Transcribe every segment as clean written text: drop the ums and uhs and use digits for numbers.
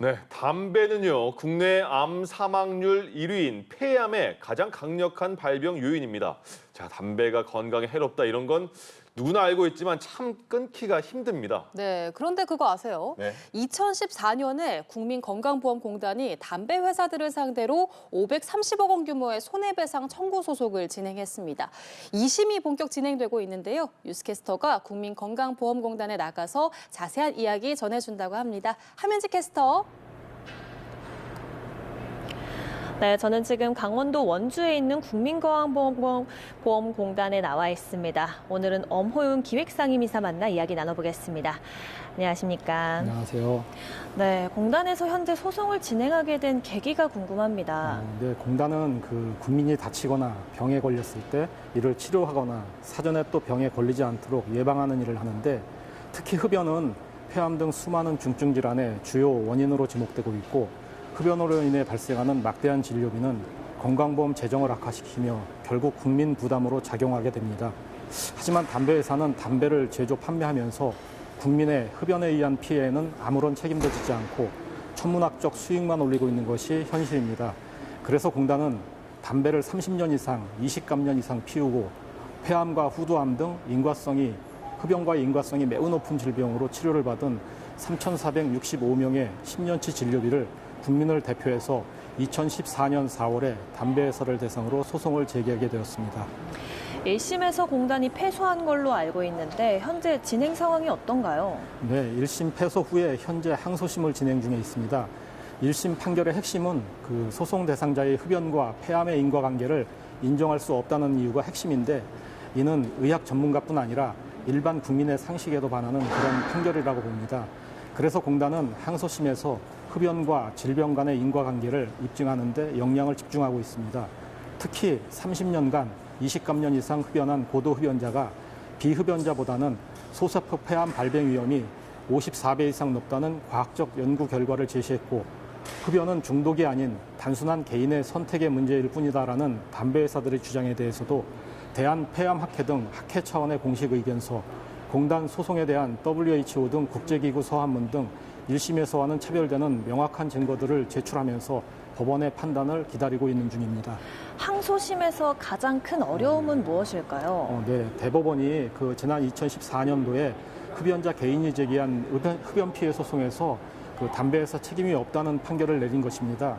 네, 담배는요, 국내 암 사망률 1위인 폐암의 가장 강력한 발병 요인입니다. 자, 담배가 건강에 해롭다 이런 건 누구나 알고 있지만 참 끊기가 힘듭니다. 네, 그런데 그거 아세요? 네. 2014년에 국민건강보험공단이 담배 회사들을 상대로 530억 원 규모의 손해배상 청구 소송을 진행했습니다. 2심이 본격 진행되고 있는데요. 뉴스캐스터가 국민건강보험공단에 나가서 자세한 이야기 전해준다고 합니다. 함현지 캐스터. 네, 저는 지금 강원도 원주에 있는 국민건강보험공단에 나와 있습니다. 오늘은 엄호윤 기획상임이사 만나 이야기 나눠보겠습니다. 안녕하십니까? 안녕하세요. 네, 공단에서 현재 소송을 진행하게 된 계기가 궁금합니다. 네, 공단은 국민이 다치거나 병에 걸렸을 때 이를 치료하거나 사전에 또 병에 걸리지 않도록 예방하는 일을 하는데 특히 흡연은 폐암 등 수많은 중증 질환의 주요 원인으로 지목되고 있고 흡연으로 인해 발생하는 막대한 진료비는 건강보험 재정을 악화시키며 결국 국민 부담으로 작용하게 됩니다. 하지만 담배 회사는 담배를 제조 판매하면서 국민의 흡연에 의한 피해에는 아무런 책임도 지지 않고 천문학적 수익만 올리고 있는 것이 현실입니다. 그래서 공단은 담배를 30년 이상, 20감년 이상 피우고 폐암과 후두암 등 흡연과의 인과성이 매우 높은 질병으로 치료를 받은 3,465명의 10년치 진료비를 국민을 대표해서 2014년 4월에 담배 회사를 대상으로 소송을 제기하게 되었습니다. 1심에서 공단이 패소한 걸로 알고 있는데 현재 진행 상황이 어떤가요? 네, 1심 패소 후에 현재 항소심을 진행 중에 있습니다. 1심 판결의 핵심은 소송 대상자의 흡연과 폐암의 인과관계를 인정할 수 없다는 이유가 핵심인데 이는 의학 전문가뿐 아니라 일반 국민의 상식에도 반하는 그런 판결이라고 봅니다. 그래서 공단은 항소심에서 흡연과 질병 간의 인과관계를 입증하는 데 역량을 집중하고 있습니다. 특히 30년간 20감년 이상 흡연한 고도 흡연자가 비흡연자보다는 소세포 폐암 발병 위험이 54배 이상 높다는 과학적 연구 결과를 제시했고 흡연은 중독이 아닌 단순한 개인의 선택의 문제일 뿐이다라는 담배 회사들의 주장에 대해서도 대한폐암학회 등 학회 차원의 공식 의견서, 공단 소송에 대한 WHO 등 국제기구 서한문 등 1심에서와는 차별되는 명확한 증거들을 제출하면서 법원의 판단을 기다리고 있는 중입니다. 항소심에서 가장 큰 어려움은 무엇일까요? 네, 대법원이 지난 2014년도에 흡연자 개인이 제기한 흡연 피해 소송에서 담배 회사 책임이 없다는 판결을 내린 것입니다.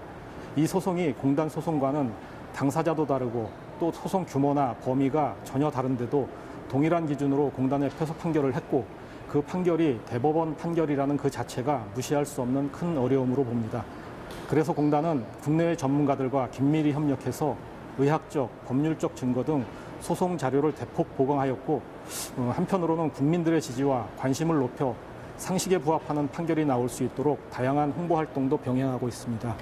이 소송이 공단 소송과는 당사자도 다르고 또 소송 규모나 범위가 전혀 다른데도 동일한 기준으로 공단에 패소 판결을 했고 그 판결이 대법원 판결이라는 그 자체가 무시할 수 없는 큰 어려움으로 봅니다. 그래서 공단은 국내외 전문가들과 긴밀히 협력해서 의학적, 법률적 증거 등 소송 자료를 대폭 보강하였고 한편으로는 국민들의 지지와 관심을 높여 상식에 부합하는 판결이 나올 수 있도록 다양한 홍보 활동도 병행하고 있습니다.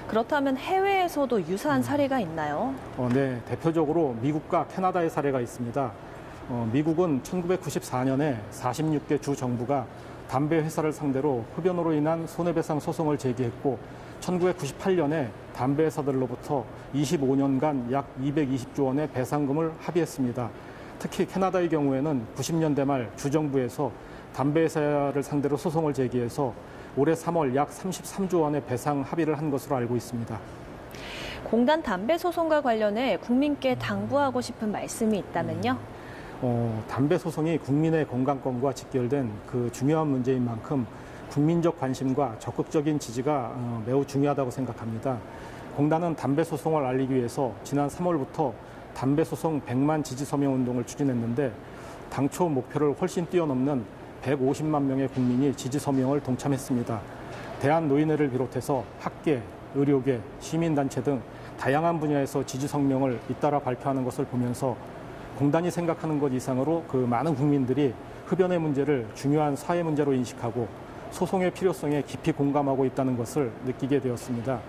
그렇다면 해외에서도 유사한 사례가 있나요? 네, 대표적으로 미국과 캐나다의 사례가 있습니다. 미국은 1994년에 46개 주 정부가 담배 회사를 상대로 흡연으로 인한 손해배상 소송을 제기했고 1998년에 담배 회사들로부터 25년간 약 220조 원의 배상금을 합의했습니다. 특히 캐나다의 경우에는 90년대 말 주정부에서 담배 회사를 상대로 소송을 제기해서 올해 3월 약 33조 원의 배상 합의를 한 것으로 알고 있습니다. 공단 담배 소송과 관련해 국민께 당부하고 싶은 말씀이 있다면요? 담배 소송이 국민의 건강권과 직결된 중요한 문제인 만큼 국민적 관심과 적극적인 지지가 매우 중요하다고 생각합니다. 공단은 담배 소송을 알리기 위해서 지난 3월부터 담배 소송 100만 지지 서명 운동을 추진했는데 당초 목표를 훨씬 뛰어넘는 150만 명의 국민이 지지 서명을 동참했습니다. 대한노인회를 비롯해서 학계, 의료계, 시민단체 등 다양한 분야에서 지지 성명을 잇따라 발표하는 것을 보면서 공단이 생각하는 것 이상으로 많은 국민들이 흡연의 문제를 중요한 사회 문제로 인식하고 소송의 필요성에 깊이 공감하고 있다는 것을 느끼게 되었습니다.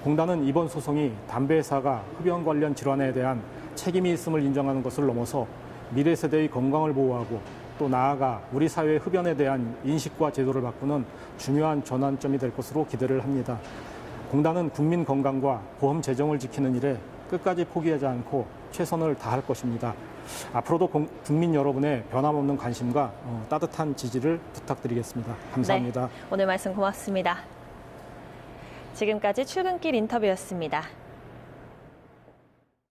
공단은 이번 소송이 담배 회사가 흡연 관련 질환에 대한 책임이 있음을 인정하는 것을 넘어서 미래 세대의 건강을 보호하고 또 나아가 우리 사회의 흡연에 대한 인식과 제도를 바꾸는 중요한 전환점이 될 것으로 기대를 합니다. 공단은 국민 건강과 보험 재정을 지키는 일에 끝까지 포기하지 않고 최선을 다할 것입니다. 앞으로도 국민 여러분의 변함없는 관심과 따뜻한 지지를 부탁드리겠습니다. 감사합니다. 네, 오늘 말씀 고맙습니다. 지금까지 출근길 인터뷰였습니다.